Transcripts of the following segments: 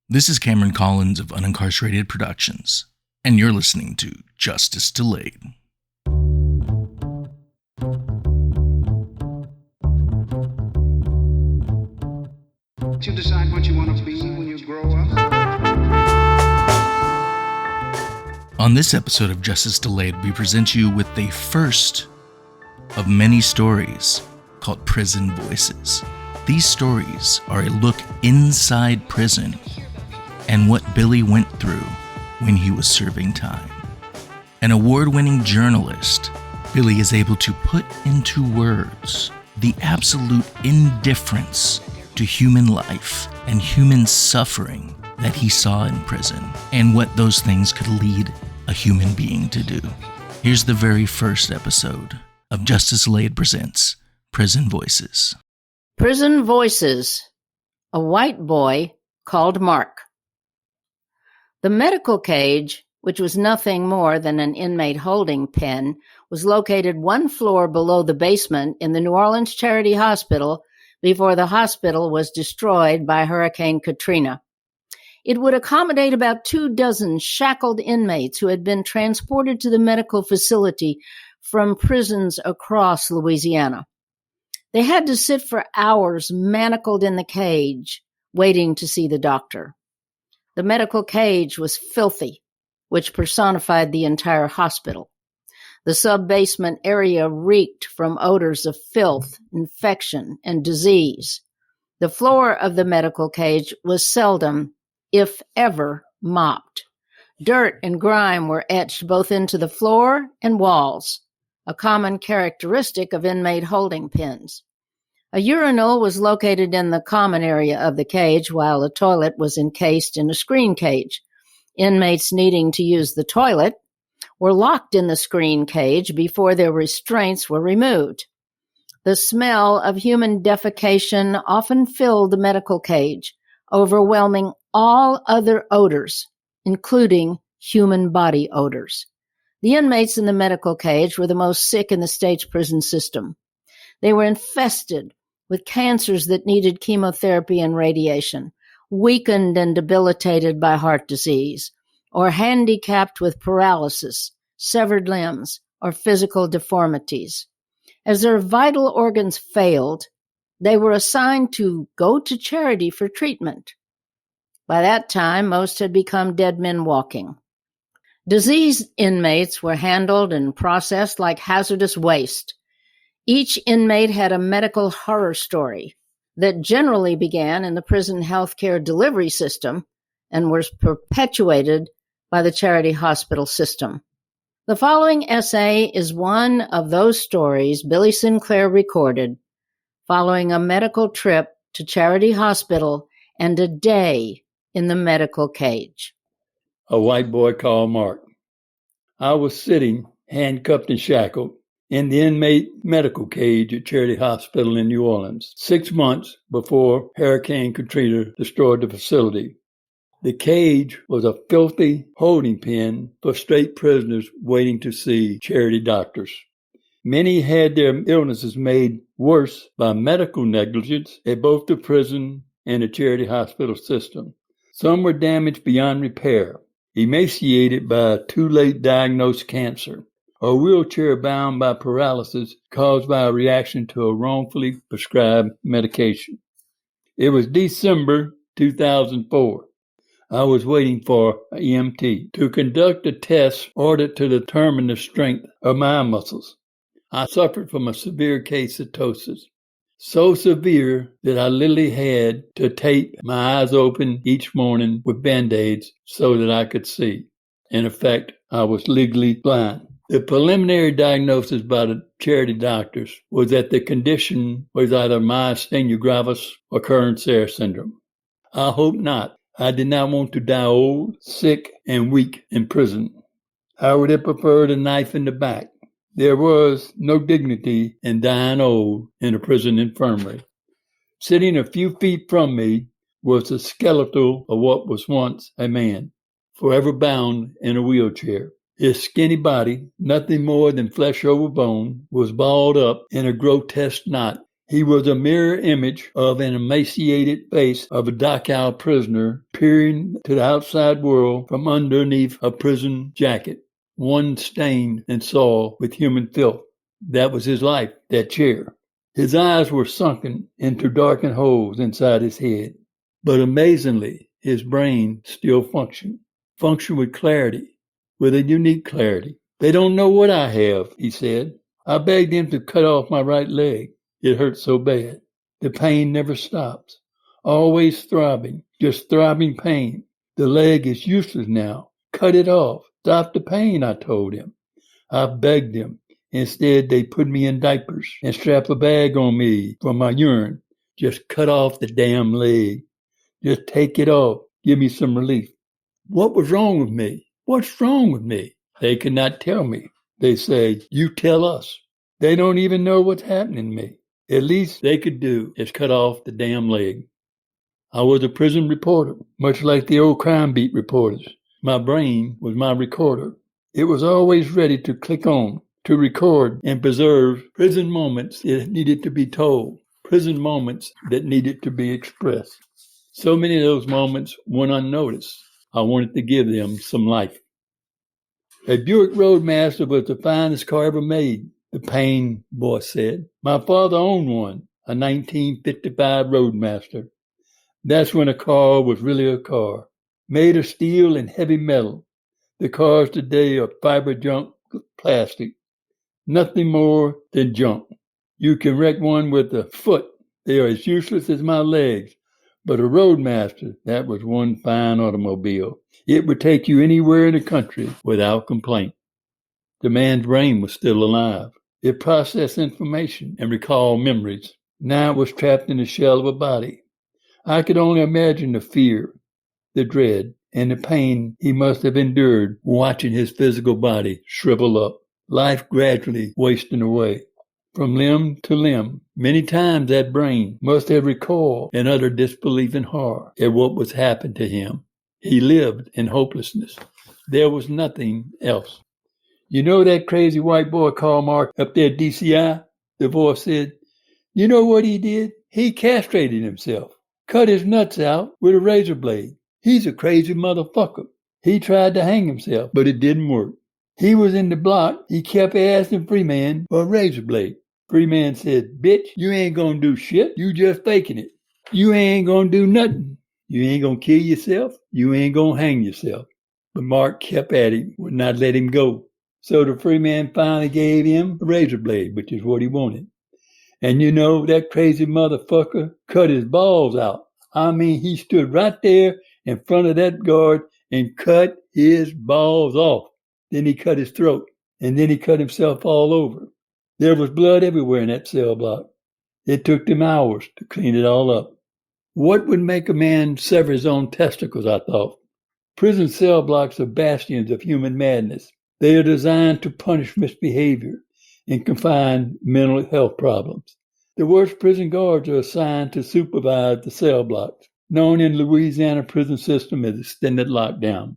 This is Cameron Collins of Unincarcerated Productions, and you're listening to Justice Delayed. You decide what you want to be when you grow up. On this episode of Justice Delayed, we present you with the first of many stories called Prison Voices. These stories are a look inside prison and what Billy went through when he was serving time. An award-winning journalist, Billy is able to put into words the absolute indifference to human life and human suffering that he saw in prison and what those things could lead a human being to do. Here's the very first episode of Justice Delayed presents Prison Voices. Prison Voices, a white boy called Mark. The medical cage, which was nothing more than an inmate holding pen, was located one floor below the basement in the New Orleans Charity Hospital before the hospital was destroyed by Hurricane Katrina. It would accommodate about 24 shackled inmates who had been transported to the medical facility from prisons across Louisiana. They had to sit for hours manacled in the cage, waiting to see the doctor. The medical cage was filthy, which personified the entire hospital. The sub-basement area reeked from odors of filth, infection, and disease. The floor of the medical cage was seldom, if ever, mopped. Dirt and grime were etched both into the floor and walls, a common characteristic of inmate holding pens. A urinal was located in the common area of the cage, while a toilet was encased in a screen cage. Inmates needing to use the toilet were locked in the screen cage before their restraints were removed. The smell of human defecation often filled the medical cage, overwhelming all other odors, including human body odors. The inmates in the medical cage were the most sick in the state's prison system. They were infested with cancers that needed chemotherapy and radiation, weakened and debilitated by heart disease, or handicapped with paralysis, severed limbs, or physical deformities. As their vital organs failed, they were assigned to go to charity for treatment. By that time, most had become dead men walking. Diseased inmates were handled and processed like hazardous waste. Each inmate had a medical horror story that generally began in the prison healthcare delivery system and was perpetuated by the charity hospital system. The following essay is one of those stories Billy Sinclair recorded following a medical trip to Charity Hospital and a day in the medical cage. A white boy called Mark. I was sitting, handcuffed and shackled, in the inmate medical cage at Charity Hospital in New Orleans, 6 months before Hurricane Katrina destroyed the facility. The cage was a filthy holding pen for state prisoners waiting to see charity doctors. Many had their illnesses made worse by medical negligence at both the prison and the charity hospital system. Some were damaged beyond repair, emaciated by a too-late diagnosed cancer, or wheelchair-bound by paralysis caused by a reaction to a wrongfully prescribed medication. It was December 2004. I was waiting for an EMT to conduct a test ordered to determine the strength of my muscles. I suffered from a severe case of ptosis, so severe that I literally had to tape my eyes open each morning with Band-Aids so that I could see. In effect, I was legally blind. The preliminary diagnosis by the charity doctors was that the condition was either myasthenia gravis or Kearns-Sayre syndrome. I hope not. I did not want to die old, sick, and weak in prison. I would have preferred a knife in the back. There was no dignity in dying old in a prison infirmary. Sitting a few feet from me was the skeleton of what was once a man, forever bound in a wheelchair. His skinny body, nothing more than flesh over bone, was balled up in a grotesque knot. He was a mirror image of an emaciated face of a Dachau prisoner peering to the outside world from underneath a prison jacket, one stained and soiled with human filth. That was his life, that chair. His eyes were sunken into darkened holes inside his head. But amazingly, his brain still functioned with clarity, with a unique clarity. They don't know what I have, he said. I begged him to cut off my right leg. It hurt so bad. The pain never stops. Always throbbing, just throbbing pain. The leg is useless now. Cut it off. Stop the pain, I told him. I begged him. Instead, they put me in diapers and strapped a bag on me for my urine. Just cut off the damn leg. Just take it off. Give me some relief. What was wrong with me? What's wrong with me? They could not tell me. They say, you tell us. They don't even know what's happening to me. At least they could do is cut off the damn leg. I was a prison reporter, much like the old crime beat reporters. My brain was my recorder. It was always ready to click on, to record and preserve prison moments that needed to be told, prison moments that needed to be expressed. So many of those moments went unnoticed. I wanted to give them some life. A Buick Roadmaster was the finest car ever made, the Payne boy said. My father owned one, a 1955 Roadmaster. That's when a car was really a car, made of steel and heavy metal. The cars today are fiber junk plastic, nothing more than junk. You can wreck one with a foot. They are as useless as my legs. But a Roadmaster, that was one fine automobile. It would take you anywhere in the country without complaint. The man's brain was still alive. It processed information and recalled memories. Now it was trapped in the shell of a body. I could only imagine the fear, the dread, and the pain he must have endured watching his physical body shrivel up, life gradually wasting away. From limb to limb, many times that brain must have recoiled in utter disbelief and horror at what was happened to him. He lived in hopelessness. There was nothing else. You know that crazy white boy called Mark up there at DCI? The voice said. You know what he did? He castrated himself. Cut his nuts out with a razor blade. He's a crazy motherfucker. He tried to hang himself, but it didn't work. He was in the block. He kept asking Freeman for a razor blade. Freeman said, bitch, you ain't gonna do shit. You just faking it. You ain't gonna do nothing. You ain't gonna kill yourself. You ain't gonna hang yourself. But Mark kept at him, would not let him go. So the Freeman finally gave him a razor blade, which is what he wanted. And you know, that crazy motherfucker cut his balls out. I mean, he stood right there in front of that guard and cut his balls off. Then he cut his throat, and then he cut himself all over. There was blood everywhere in that cell block. It took them hours to clean it all up. What would make a man sever his own testicles, I thought. Prison cell blocks are bastions of human madness. They are designed to punish misbehavior and confine mental health problems. The worst prison guards are assigned to supervise the cell blocks, known in Louisiana prison system as extended lockdown.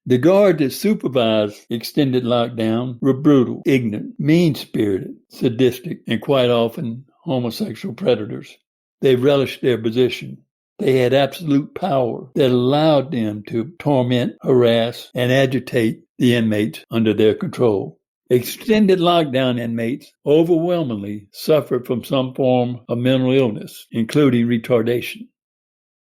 The guards that supervised extended lockdown were brutal, ignorant, mean-spirited, sadistic, and quite often homosexual predators. They relished their position. They had absolute power that allowed them to torment, harass, and agitate the inmates under their control. Extended lockdown inmates overwhelmingly suffered from some form of mental illness, including retardation.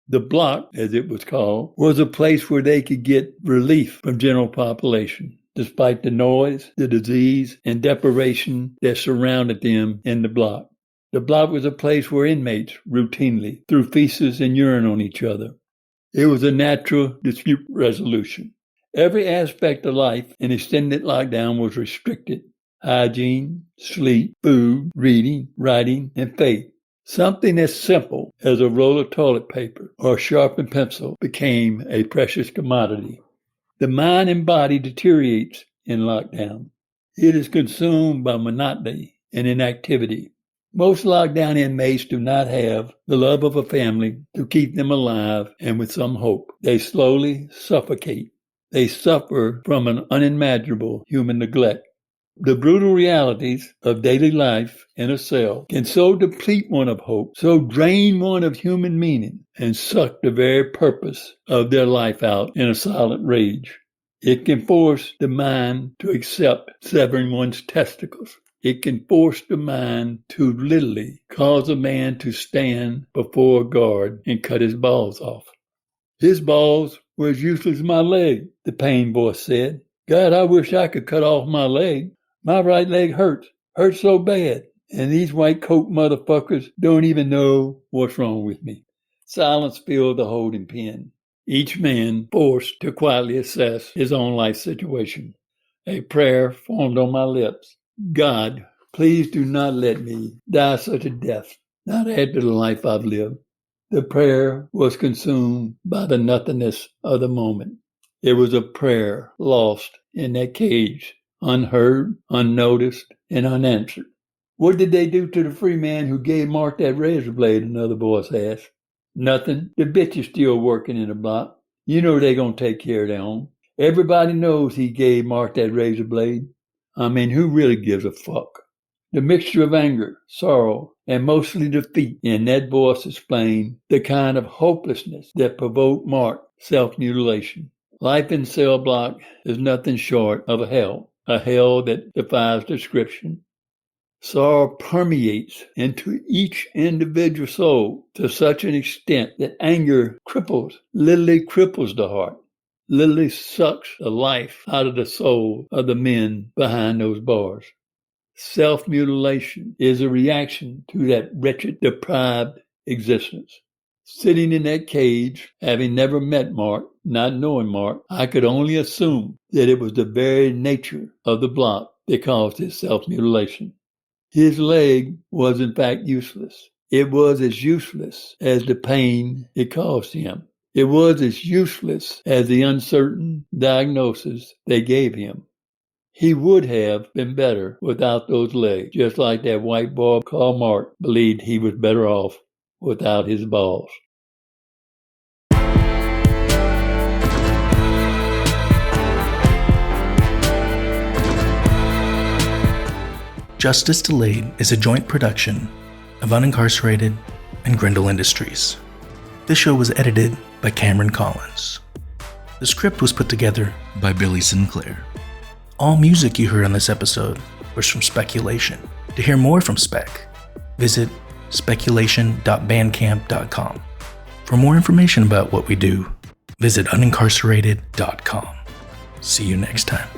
The block, as it was called, was a place where they could get relief from general population, despite the noise, the disease, and deprivation that surrounded them in the block. The block was a place where inmates routinely threw feces and urine on each other. It was a natural dispute resolution. Every aspect of life in extended lockdown was restricted. Hygiene, sleep, food, reading, writing, and faith. Something as simple as a roll of toilet paper or a sharpened pencil became a precious commodity. The mind and body deteriorates in lockdown. It is consumed by monotony and inactivity. Most lockdown inmates do not have the love of a family to keep them alive and with some hope. They slowly suffocate. They suffer from an unimaginable human neglect. The brutal realities of daily life in a cell can so deplete one of hope, so drain one of human meaning, and suck the very purpose of their life out in a silent rage. It can force the mind to accept severing one's testicles. It can force the mind to literally cause a man to stand before a guard and cut his balls off. His balls were as useless as my leg, the pained voice said. God, I wish I could cut off my leg. My right leg hurts so bad, and these white coat motherfuckers don't even know what's wrong with me. Silence filled the holding pen. Each man forced to quietly assess his own life situation. A prayer formed on my lips. God, please do not let me die such a death, not add to the life I've lived. The prayer was consumed by the nothingness of the moment. It was a prayer lost in that cage, unheard, unnoticed, and unanswered. What did they do to the free man who gave Mark that razor blade? Another voice asked. Nothing. The bitch is still working in the block. You know they're going to take care of their own. Everybody knows he gave Mark that razor blade. I mean, who really gives a fuck? The mixture of anger, sorrow, and mostly defeat in that voice explained the kind of hopelessness that provoked Mark's self-mutilation. Life in cell block is nothing short of a hell that defies description. Sorrow permeates into each individual soul to such an extent that anger literally cripples the heart, literally sucks the life out of the soul of the men behind those bars. Self-mutilation is a reaction to that wretched, deprived existence. Sitting in that cage, having never met Mark, not knowing Mark, I could only assume that it was the very nature of the block that caused his self-mutilation. His leg was in fact useless. It was as useless as the pain it caused him. It was as useless as the uncertain diagnosis they gave him. He would have been better without those legs, just like that white boy called Mark believed he was better off without his balls. Justice Delayed is a joint production of Unincarcerated and Grindle Industries. This show was edited by Cameron Collins. The script was put together by Billy Sinclair. All music you heard on this episode was from Speculation. To hear more from Spec, visit speculation.bandcamp.com. For more information about what we do, visit unincarcerated.com. See you next time.